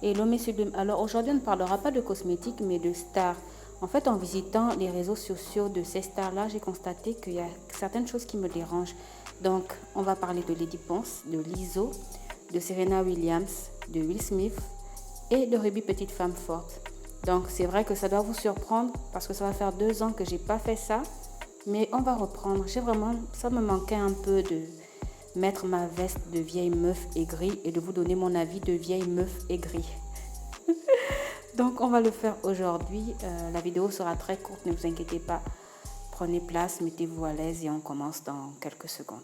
Hello mes sublimes. Alors aujourd'hui on ne parlera pas de cosmétiques mais de stars. En fait en visitant les réseaux sociaux de ces stars-là, j'ai constaté qu'il y a certaines choses qui me dérangent. Donc on va parler de Lady Ponce, de Lizzo, de Serena Williams, de Will Smith et de Ruby Petite Femme Forte. Donc c'est vrai que ça doit vous surprendre parce que ça va faire 2 ans que j'ai pas fait ça. Mais on va reprendre. Ça me manquait un peu de mettre ma veste de vieille meuf aigrie et de vous donner mon avis de vieille meuf aigrie. Donc on va le faire aujourd'hui. La vidéo sera très courte, ne vous inquiétez pas. Prenez place, mettez-vous à l'aise et on commence dans quelques secondes.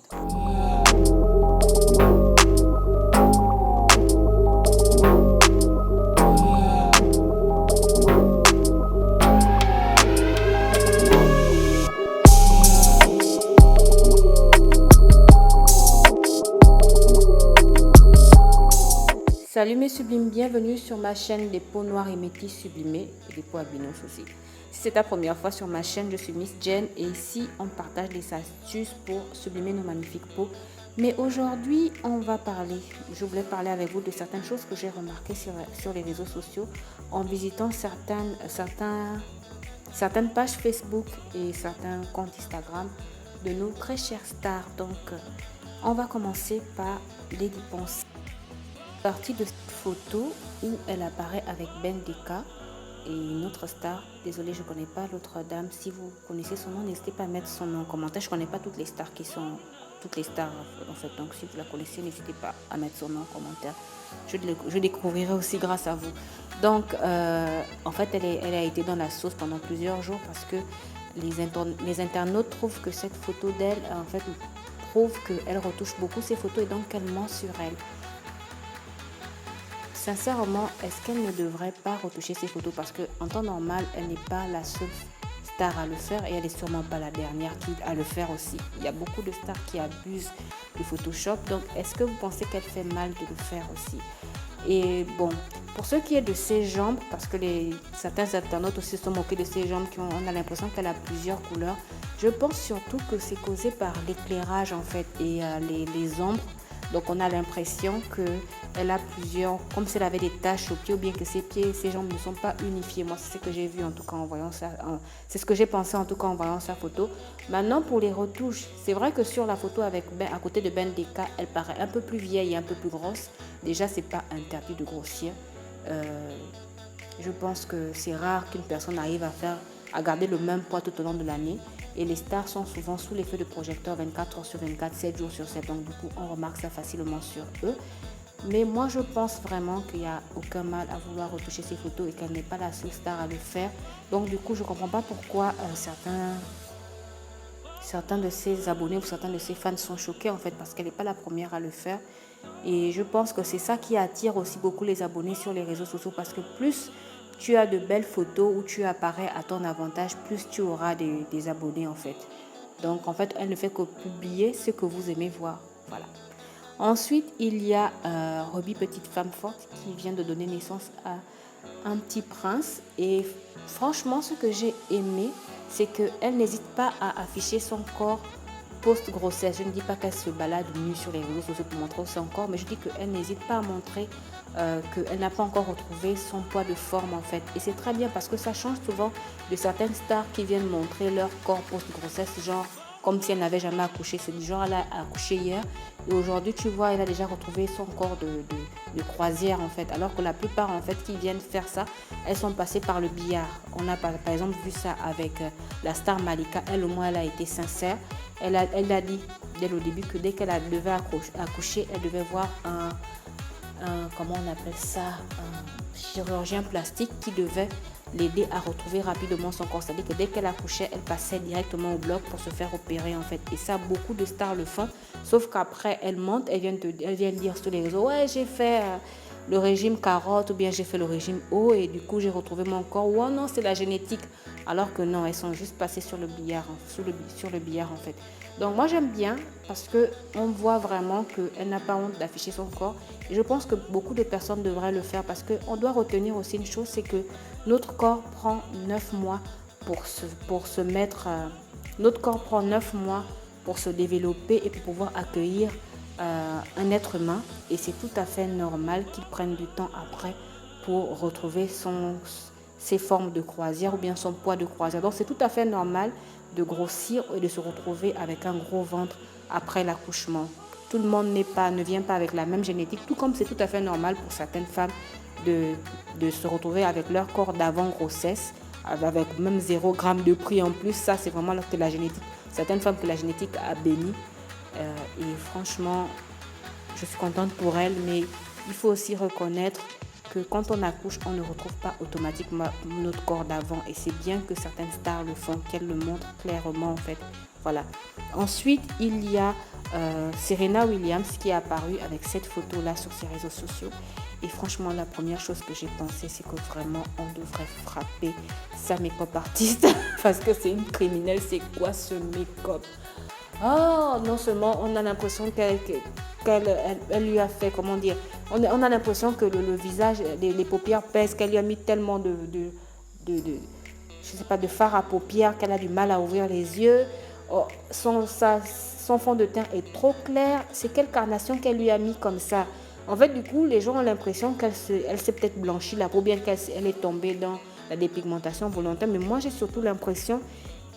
Salut mes sublimes, bienvenue sur ma chaîne des peaux noires et métis sublimées et des peaux albinos aussi. Si c'est ta première fois sur ma chaîne, je suis Miss Jen et ici on partage des astuces pour sublimer nos magnifiques peaux. Mais aujourd'hui je voulais parler avec vous de certaines choses que j'ai remarquées sur les réseaux sociaux en visitant certaines pages Facebook et certains comptes Instagram de nos très chères stars. Donc on va commencer par Lady Ponce. Partie de cette photo où elle apparaît avec Ben Deka et une autre star. Désolée, je ne connais pas l'autre dame. Si vous connaissez son nom, n'hésitez pas à mettre son nom en commentaire. Je ne connais pas toutes les stars en fait. Donc si vous la connaissez, n'hésitez pas à mettre son nom en commentaire. Je découvrirai aussi grâce à vous. Donc en fait, elle a été dans la sauce pendant plusieurs jours parce que les internautes trouvent que cette photo d'elle, en fait, prouve qu'elle retouche beaucoup ses photos et donc qu'elle ment sur elle. Sincèrement, est-ce qu'elle ne devrait pas retoucher ses photos? Parce qu'en temps normal, elle n'est pas la seule star à le faire et elle n'est sûrement pas la dernière à le faire aussi. Il y a beaucoup de stars qui abusent du Photoshop. Donc, est-ce que vous pensez qu'elle fait mal de le faire aussi? Et bon, pour ce qui est de ses jambes, parce que certains internautes aussi se sont moqués de ses jambes, on a l'impression qu'elle a plusieurs couleurs. Je pense surtout que c'est causé par l'éclairage en fait et les ombres. Donc on a l'impression qu'elle a comme si elle avait des taches aux pieds ou bien que ses jambes ne sont pas unifiées. Moi, c'est ce que j'ai vu en tout cas en voyant ça. C'est ce que j'ai pensé en tout cas en voyant sa photo. Maintenant, pour les retouches, c'est vrai que sur la photo à côté de Ben Deka, elle paraît un peu plus vieille et un peu plus grosse. Déjà, c'est pas interdit de grossir. Je pense que c'est rare qu'une personne arrive à garder le même poids tout au long de l'année. Et les stars sont souvent sous l'effet de projecteurs 24 heures sur 24, 7 jours sur 7. Donc du coup, on remarque ça facilement sur eux. Mais moi, je pense vraiment qu'il n'y a aucun mal à vouloir retoucher ses photos et qu'elle n'est pas la seule star à le faire. Donc du coup, je ne comprends pas pourquoi certains de ses abonnés ou certains de ses fans sont choqués en fait parce qu'elle n'est pas la première à le faire. Et je pense que c'est ça qui attire aussi beaucoup les abonnés sur les réseaux sociaux parce que plus tu as de belles photos où tu apparais à ton avantage, plus tu auras des abonnés en fait. Donc en fait, elle ne fait que publier ce que vous aimez voir. Voilà. Ensuite, il y a Ruby Petite Femme Forte qui vient de donner naissance à un petit prince. Et franchement, ce que j'ai aimé, c'est qu'elle n'hésite pas à afficher son corps post-grossesse. Je ne dis pas qu'elle se balade nue sur les réseaux sociaux pour montrer son corps, mais je dis qu'elle n'hésite pas à montrer qu'elle n'a pas encore retrouvé son poids de forme en fait. Et c'est très bien parce que ça change souvent de certaines stars qui viennent montrer leur corps post-grossesse, genre comme si elle n'avait jamais accouché. C'est du genre, elle a accouché hier et aujourd'hui, tu vois, elle a déjà retrouvé son corps de croisière en fait. Alors que la plupart en fait qui viennent faire ça, elles sont passées par le billard. On a par exemple vu ça avec la star Malika. Elle au moins, elle a été sincère. Elle a dit dès le début que dès qu'elle devait accoucher, elle devait voir comment on appelle ça, un chirurgien plastique qui devait l'aider à retrouver rapidement son corps. C'est-à-dire que dès qu'elle accouchait, elle passait directement au bloc pour se faire opérer en fait. Et ça, beaucoup de stars le font. Sauf qu'après, elles montent, elles viennent dire sur les réseaux, ouais, j'ai fait le régime carotte ou bien j'ai fait le régime eau et du coup, j'ai retrouvé mon corps. Ou oh non, c'est la génétique. Alors que non, elles sont juste passées sur le billard, sur le billard en fait. Donc moi j'aime bien parce qu'on voit vraiment qu'elle n'a pas honte d'afficher son corps. Et je pense que beaucoup de personnes devraient le faire parce qu'on doit retenir aussi une chose, c'est que notre corps prend 9 mois pour se mettre... notre corps prend 9 mois pour se développer et pour pouvoir accueillir un être humain. Et c'est tout à fait normal qu'il prenne du temps après pour retrouver ses formes de croisière ou bien son poids de croisière. Donc c'est tout à fait normal de grossir et de se retrouver avec un gros ventre après l'accouchement. Tout le monde ne vient pas avec la même génétique, tout comme c'est tout à fait normal pour certaines femmes de se retrouver avec leur corps d'avant grossesse, avec même 0 gramme de prix en plus. Ça, c'est vraiment que la génétique, certaines femmes que la génétique a béni. Et franchement, je suis contente pour elles, mais il faut aussi reconnaître que quand on accouche, on ne retrouve pas automatiquement notre corps d'avant. Et c'est bien que certaines stars le font, qu'elles le montrent clairement en fait. Voilà. Ensuite, il y a Serena Williams qui est apparue avec cette photo-là sur ses réseaux sociaux. Et franchement, la première chose que j'ai pensé, c'est que vraiment, on devrait frapper sa make-up artiste parce que c'est une criminelle. C'est quoi ce make-up? Oh, non seulement on a l'impression qu'elle lui a fait, comment dire, on a l'impression que le visage, les paupières pèsent, qu'elle lui a mis tellement je sais pas, de fard à paupières qu'elle a du mal à ouvrir les yeux. Oh, son fond de teint est trop clair. C'est quelle carnation qu'elle lui a mis comme ça? En fait, du coup, les gens ont l'impression qu'elle s'est peut-être blanchie la peau, bien qu'elle est tombée dans la dépigmentation volontaire. Mais moi, j'ai surtout l'impression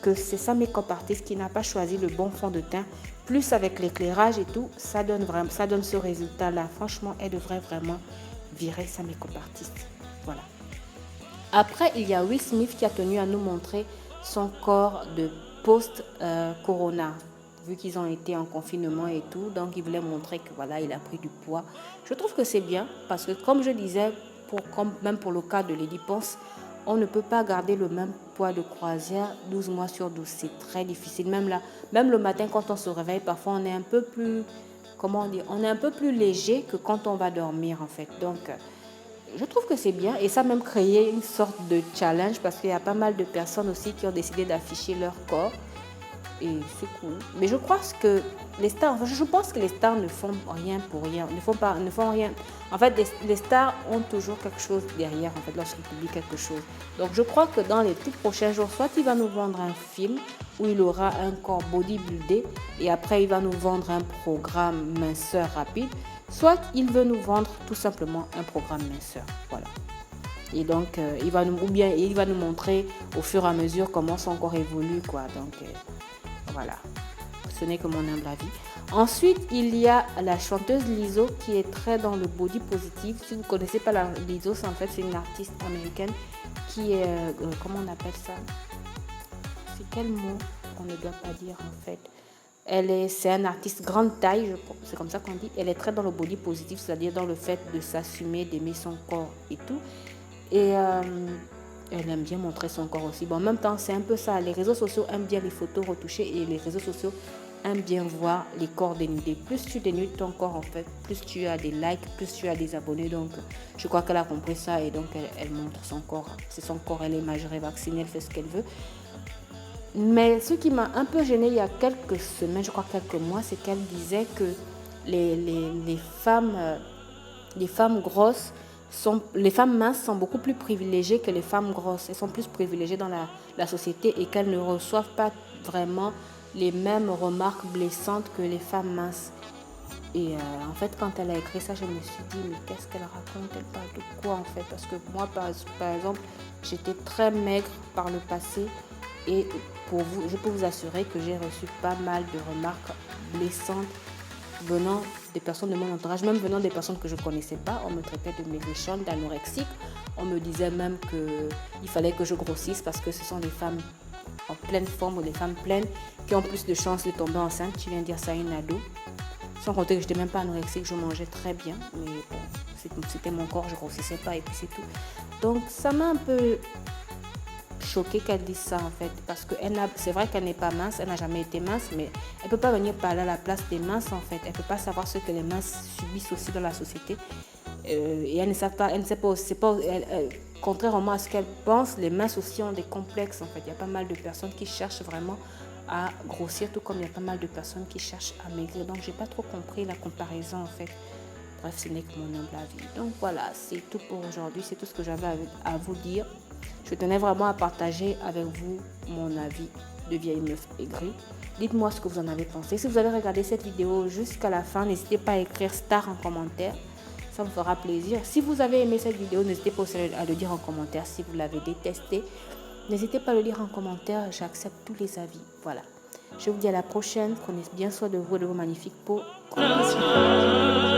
que c'est sa make-up artiste qui n'a pas choisi le bon fond de teint. Plus avec l'éclairage et tout, ça donne ce résultat-là. Franchement, elle devrait vraiment virer sa make-up artiste. Voilà. Après, il y a Will Smith qui a tenu à nous montrer son corps de post-corona. Vu qu'ils ont été en confinement et tout, donc il voulait montrer que voilà, il a pris du poids. Je trouve que c'est bien parce que comme je disais, même pour le cas de Lady Ponce, on ne peut pas garder le même poids de croisière 12 mois sur 12. C'est très difficile. Même le matin, quand on se réveille, parfois on est un peu plus, on est un peu plus léger que quand on va dormir en fait. Donc, je trouve que c'est bien et ça a même créé une sorte de challenge parce qu'il y a pas mal de personnes aussi qui ont décidé d'afficher leur corps. Et c'est cool. Mais je pense que les stars ne font rien pour rien. Ne font rien. En fait, les stars ont toujours quelque chose derrière, en fait, lorsqu'ils publient quelque chose. Donc, je crois que dans les tout prochains jours, soit il va nous vendre un film où il aura un corps bodybuildé et après, il va nous vendre un programme minceur rapide, soit il veut nous vendre tout simplement un programme minceur. Voilà. Et donc, il va nous montrer au fur et à mesure comment son corps évolue, quoi. Donc, voilà, ce n'est que mon humble avis. Ensuite, il y a la chanteuse Lizzo qui est très dans le body positive. Si vous ne connaissez pas Lizzo, en fait, c'est une artiste américaine qui est, comment on appelle ça? C'est quel mot on ne doit pas dire en fait? C'est un artiste grande taille, c'est comme ça qu'on dit. Elle est très dans le body positive, c'est-à-dire dans le fait de s'assumer, d'aimer son corps et tout. Et elle aime bien montrer son corps aussi. Bon, en même temps, c'est un peu ça. Les réseaux sociaux aiment bien les photos retouchées et les réseaux sociaux aiment bien voir les corps dénudés. Plus tu dénudes ton corps, en fait, plus tu as des likes, plus tu as des abonnés. Donc, je crois qu'elle a compris ça et donc elle montre son corps. C'est son corps, elle est majeure et vaccinée, elle fait ce qu'elle veut. Mais ce qui m'a un peu gênée il y a quelques semaines, je crois quelques mois, c'est qu'elle disait que les femmes grosses les femmes minces sont beaucoup plus privilégiées que les femmes grosses. Elles sont plus privilégiées dans la société et qu'elles ne reçoivent pas vraiment les mêmes remarques blessantes que les femmes minces. Et en fait, quand elle a écrit ça, je me suis dit, mais qu'est-ce qu'elle raconte? Elle parle de quoi en fait? Parce que moi, par exemple, j'étais très maigre par le passé et je peux vous assurer que j'ai reçu pas mal de remarques blessantes venant des personnes de mon entourage, même venant des personnes que je ne connaissais pas. On me traitait de maigrichonne, d'anorexique. On me disait même qu'il fallait que je grossisse parce que ce sont des femmes en pleine forme ou des femmes pleines qui ont plus de chances de tomber enceinte. Tu viens dire ça à une ado. Sans compter que je n'étais même pas anorexique, je mangeais très bien. Mais bon, c'était mon corps, je ne grossissais pas et puis c'est tout. Donc ça m'a un peu choquée qu'elle dise ça en fait, parce que c'est vrai qu'elle n'est pas mince, elle n'a jamais été mince, mais elle peut pas venir parler à la place des minces en fait. Elle peut pas savoir ce que les minces subissent aussi dans la société et elle ne sait pas, contrairement à ce qu'elle pense, les minces aussi ont des complexes en fait. Il y a pas mal de personnes qui cherchent vraiment à grossir, tout comme il y a pas mal de personnes qui cherchent à maigrir. Donc j'ai pas trop compris la comparaison en fait. Bref, ce n'est que mon humble avis. Donc voilà, c'est tout pour aujourd'hui, c'est tout ce que j'avais à vous dire. Je tenais vraiment à partager avec vous mon avis de vieille meuf aigrie. Dites-moi ce que vous en avez pensé. Si vous avez regardé cette vidéo jusqu'à la fin, n'hésitez pas à écrire star en commentaire. Ça me fera plaisir. Si vous avez aimé cette vidéo, n'hésitez pas aussi à le dire en commentaire. Si vous l'avez détesté, n'hésitez pas à le dire en commentaire. J'accepte tous les avis. Voilà. Je vous dis à la prochaine. Prenez bien soin de vous et de vos magnifiques peaux. Gros bisous.